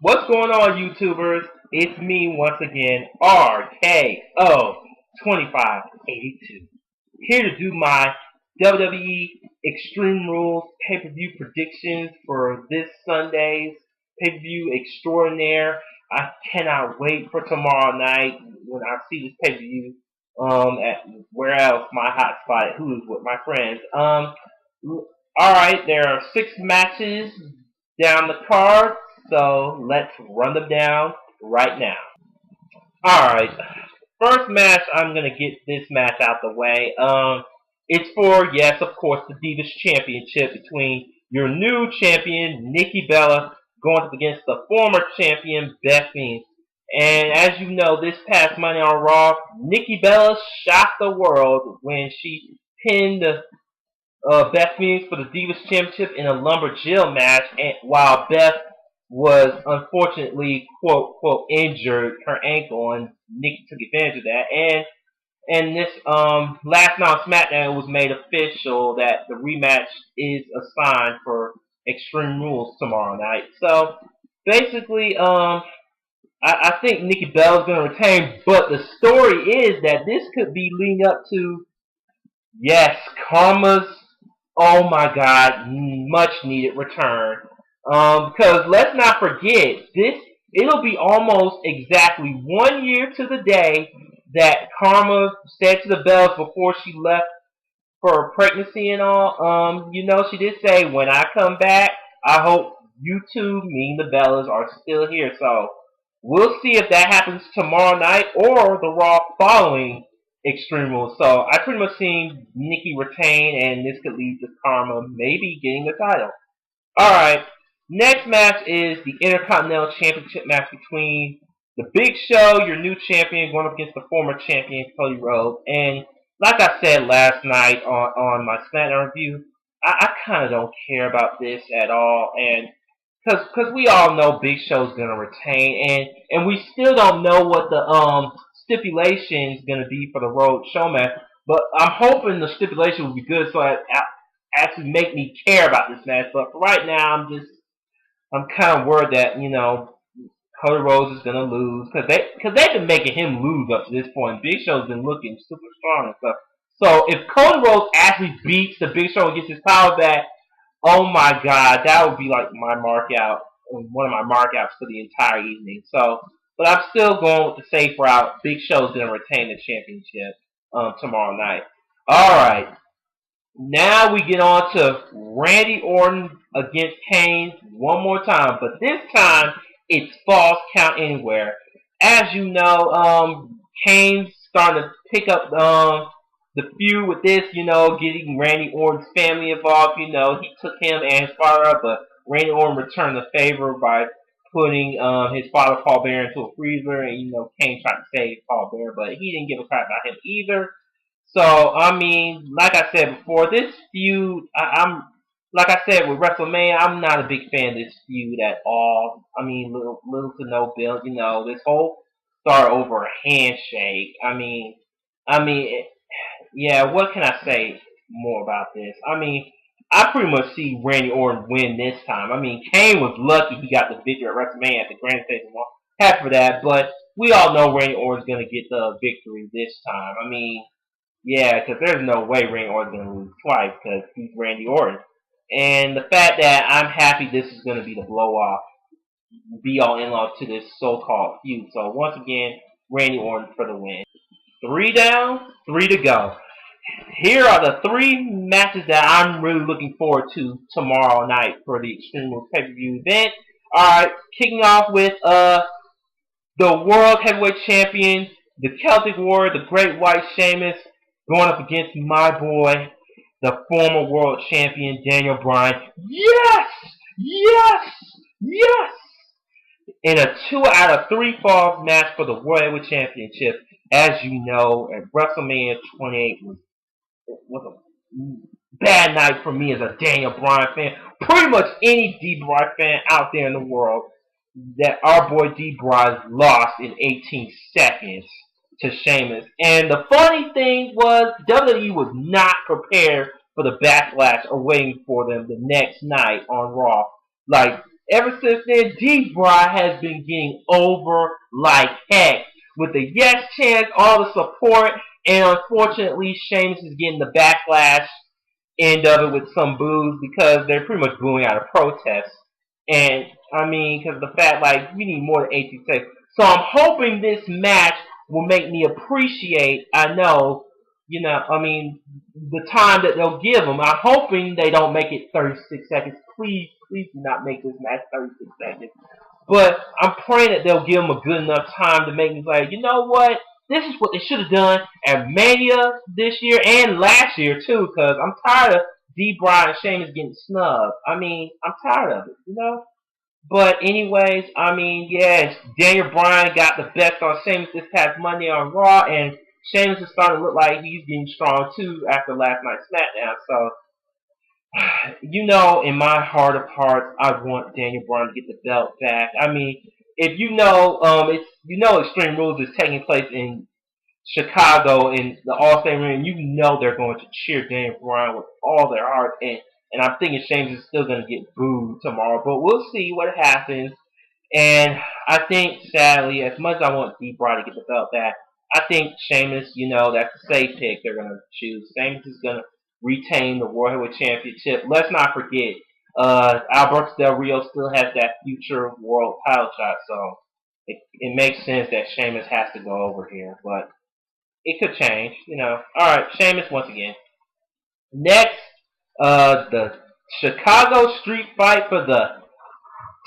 What's going on, YouTubers? It's me once again, RKO2582, here to do my WWE Extreme Rules pay-per-view predictions for this Sunday's pay-per-view extraordinaire. I cannot wait for tomorrow night when I see this pay-per-view at where else my hot spot at Who's with my friends. Alright, there are 6 matches down the card, so let's run them down right now. Alright, first match, I'm going to get this match out the way. It's for, yes, of course, the Divas Championship between your new champion, Nikki Bella, going up against the former champion, Beth Phoenix. And as you know, this past Monday on Raw, Nikki Bella shocked the world when she pinned Beth Phoenix for the Divas Championship in a lumberjill match, and while Beth was unfortunately quote quote injured her ankle, and Nikki took advantage of that. And this last night on SmackDown, it was made official that the rematch is assigned for Extreme Rules tomorrow night. So basically, I think Nikki Bella is going to retain, but the story is that this could be leading up to, yes, Karma's, oh my God, much needed return. Because let's not forget, it'll be almost exactly 1 year to the day that Karma said to the Bellas before she left for her pregnancy and all. She did say, when I come back, I hope you two, meaning the Bellas, are still here. So we'll see if that happens tomorrow night or the Raw following Extreme Rules. So I pretty much seen Nikki retain, and this could lead to Karma maybe getting the title. Alright, next match is the Intercontinental Championship match between the Big Show, your new champion, going up against the former champion, Cody Rhodes. And like I said last night on my SmackDown review, I kind of don't care about this at all. And because we all know Big Show's going to retain, and we still don't know what the stipulation is going to be for the Road Show match. But I'm hoping the stipulation will be good, so it actually make me care about this match. But for right now, I'm kind of worried that Cody Rhodes is gonna lose because they've been making him lose up to this point. Big Show's been looking super strong and stuff. So if Cody Rhodes actually beats the Big Show and gets his power back, oh my God, that would be like my one of my markouts for the entire evening. So, but I'm still going with the safe route. Big Show's gonna retain the championship tomorrow night. All right. Now we get on to Randy Orton against Kane one more time, but this time it's Falls Count Anywhere. As you know, Kane's starting to pick up the feud with this, getting Randy Orton's family involved. He took him and his father up, but Randy Orton returned the favor by putting his father Paul Bearer into a freezer, and Kane tried to save Paul Bearer, but he didn't give a crap about him either. So, I mean, like I said before, this feud, like I said with WrestleMania, I'm not a big fan of this feud at all. I mean, little to no build, this whole start over a handshake. Yeah, what can I say more about this? I mean, I pretty much see Randy Orton win this time. I mean, Kane was lucky he got the victory at WrestleMania at the Grand Station. Happy for that, but we all know Randy Orton's going to get the victory this time. I mean, yeah, because there's no way Randy Orton's going to lose twice because he's Randy Orton. And the fact that I'm happy this is going to be the blow-off, be-all, end-all to this so-called feud. So once again, Randy Orton for the win. 3 down, 3 to go. Here are the 3 matches that I'm really looking forward to tomorrow night for the Extreme Rules pay-per-view event. Alright, kicking off with the World Heavyweight Champion, the Celtic Warrior, the Great White Sheamus, going up against my boy, the former world champion, Daniel Bryan. Yes! Yes! Yes! In a 2 out of 3 falls match for the World Heavyweight Championship. As you know, at WrestleMania 28 was a bad night for me as a Daniel Bryan fan. Pretty much any D. Bryan fan out there in the world, that our boy D. Bryan lost in 18 seconds to Sheamus. And the funny thing was, WWE was not prepared for the backlash awaiting for them the next night on Raw. Like, ever since then, D-Bry has been getting over like heck. With the yes chants, all the support, and unfortunately, Sheamus is getting the backlash end of it with some boos because they're pretty much booing out of protest. And I mean, because the fact like we need more than 18 seconds. So I'm hoping this match will make me appreciate. I know, I mean, the time that they'll give them. I'm hoping they don't make it 36 seconds. Please, please do not make this match 36 seconds. But I'm praying that they'll give them a good enough time to make me like, you know what? This is what they should have done at Mania this year and last year too, because I'm tired of D-Bry and Sheamus getting snubbed. I mean, I'm tired of it. But anyways, I mean, yeah, Daniel Bryan got the best on Sheamus this past Monday on Raw, and Sheamus is starting to look like he's getting strong too after last night's SmackDown. So in my heart of hearts, I want Daniel Bryan to get the belt back. I mean, if Extreme Rules is taking place in Chicago in the All-State Arena, they're going to cheer Daniel Bryan with all their heart, and I'm thinking Sheamus is still going to get booed tomorrow, but we'll see what happens. And I think, sadly, as much as I want D-Bry to get the belt back, I think Sheamus, that's a safe pick they're going to choose. Sheamus is going to retain the World Heavyweight Championship. Let's not forget, Alberto Del Rio still has that future world title shot, so it makes sense that Sheamus has to go over here, but it could change, Alright, Sheamus once again. Next, the Chicago Street Fight for the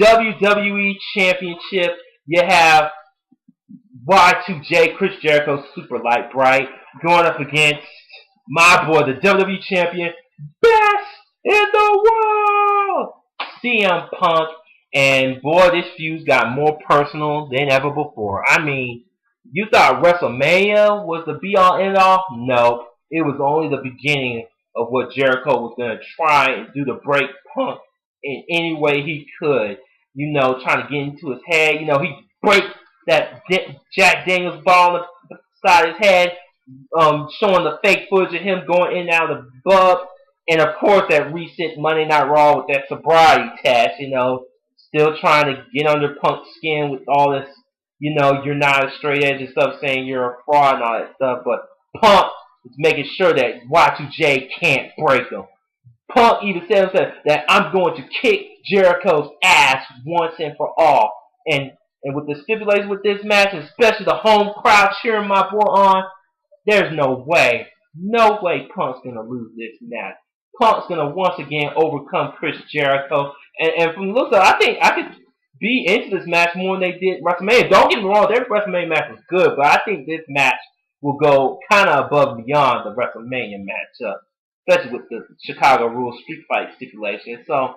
WWE Championship. You have Y2J, Chris Jericho, Super Light Bright, going up against my boy, the WWE Champion, best in the world, CM Punk. And boy, this feud got more personal than ever before. I mean, you thought WrestleMania was the be-all, end-all? No, it was only the beginning of what Jericho was going to try and do to break Punk in any way he could. Trying to get into his head. He break that Jack Daniels ball on the side of his head, showing the fake footage of him going in and out of the bub. And of course, that recent Monday Night Raw with that sobriety test, still trying to get under Punk's skin with all this, you're not a straight edge and stuff, saying you're a fraud and all that stuff. But Punk is making sure that Y2J can't break him. Punk even said himself that I'm going to kick Jericho's ass once and for all. And with the stipulation with this match, especially the home crowd cheering my boy on, there's no way Punk's going to lose this match. Punk's going to once again overcome Chris Jericho. And from the looks of it, I think I could be into this match more than they did WrestleMania. Don't get me wrong, their WrestleMania match was good, but I think this match will go kind of above and beyond the WrestleMania matchup, especially with the Chicago Rules Street Fight stipulation. So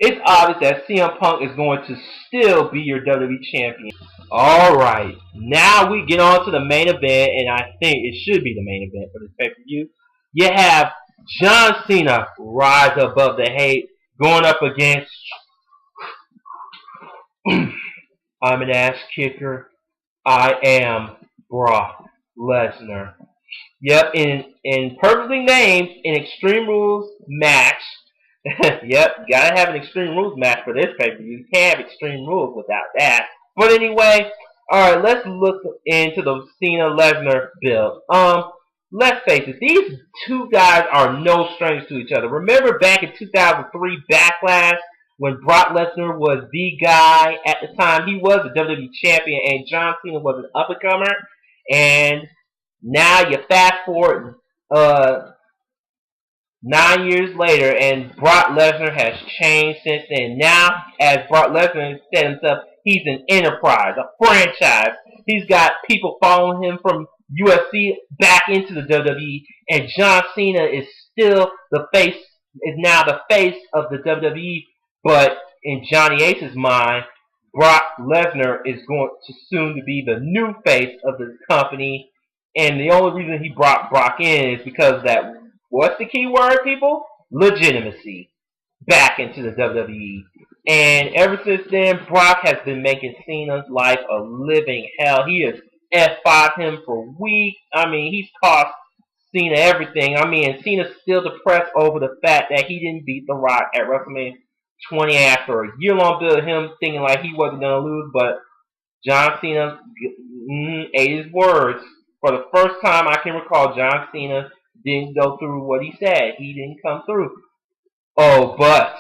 it's obvious that CM Punk is going to still be your WWE Champion. Alright, now we get on to the main event, and I think it should be the main event for this pay-per-view. You have John Cena rise above the hate, going up against I'm an ass kicker. I am Brock Lesnar. Yep, in perfectly named an Extreme Rules match. Yep, you gotta have an Extreme Rules match for this pay-per-view. You can't have Extreme Rules without that. But anyway, alright, let's look into the Cena-Lesnar build. Let's face it, these two guys are no strangers to each other. Remember back in 2003 Backlash, when Brock Lesnar was the guy at the time? He was the WWE Champion, and John Cena was an up-and-comer. And now you fast forward 9 years later, and Brock Lesnar has changed since then. Now, as Brock Lesnar said himself, he's an enterprise, a franchise. He's got people following him from UFC back into the WWE, and John Cena is still now the face of the WWE. But in Johnny Ace's mind, Brock Lesnar is going to soon to be the new face of the company. And the only reason he brought Brock in is because of that, what's the key word, people? Legitimacy. Back into the WWE. And ever since then, Brock has been making Cena's life a living hell. He has F5'd him for weeks. I mean, he's cost Cena everything. I mean, and Cena's still depressed over the fact that he didn't beat The Rock at WrestleMania 20 after a year-long build of him thinking like he wasn't going to lose, but John Cena ate his words. For the first time I can recall, John Cena didn't go through what he said. He didn't come through. Oh, but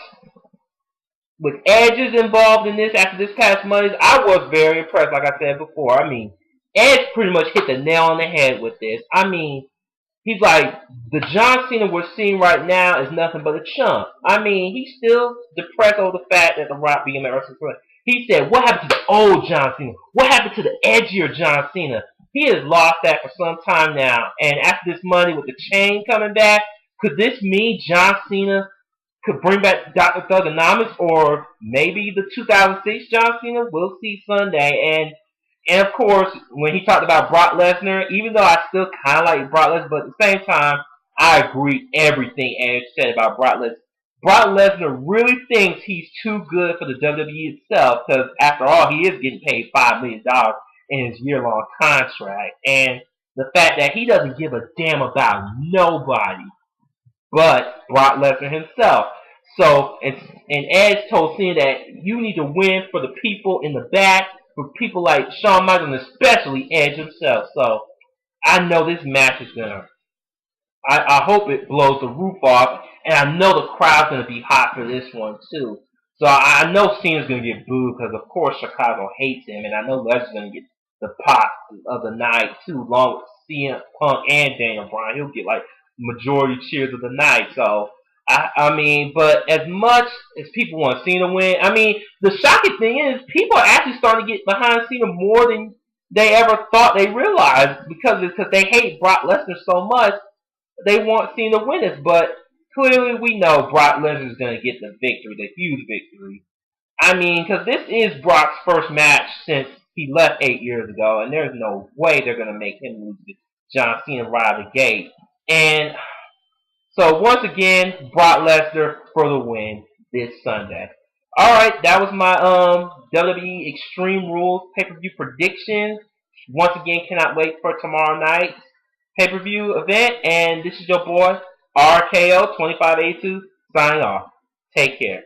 with Edge's involved in this after this past Monday, I was very impressed, like I said before. I mean, Edge pretty much hit the nail on the head with this. I mean, he's like, the John Cena we're seeing right now is nothing but a chump. I mean, he's still depressed over the fact that The Rock being at WrestleMania. He said, what happened to the old John Cena? What happened to the edgier John Cena? He has lost that for some time now. And after this Monday with the chain coming back, could this mean John Cena could bring back Dr. Thugonomics, or maybe the 2006 John Cena? We'll see Sunday. And of course, when he talked about Brock Lesnar, even though I still kind of like Brock Lesnar, but at the same time, I agree everything Edge said about Brock Lesnar. Brock Lesnar really thinks he's too good for the WWE itself, because after all, he is getting paid $5 million in his year-long contract. And the fact that he doesn't give a damn about nobody but Brock Lesnar himself. So, and Edge told Cena that you need to win for the people in the back, for people like Shawn Michaels, and especially Edge himself. So, I know this match is gonna. I hope it blows the roof off, and I know the crowd's gonna be hot for this one too. So I know Cena's gonna get booed because of course Chicago hates him, and I know Lesnar's gonna get the pop of the night too, along with CM Punk and Daniel Bryan. He'll get like majority cheers of the night. So I mean, but as much as people want Cena to win, I mean, the shocking thing is people are actually starting to get behind Cena more than they ever thought they realized, because they hate Brock Lesnar so much. They want Cena to win this, but clearly we know Brock Lesnar is going to get the victory, the huge victory. I mean, because this is Brock's first match since he left 8 years ago, and there's no way they're going to make him lose to John Cena right out of the gate. And so once again, Brock Lesnar for the win this Sunday. Alright, that was my WWE Extreme Rules pay-per-view predictions. Once again, cannot wait for tomorrow night's pay-per-view event. And this is your boy, RKO2582, signing off. Take care.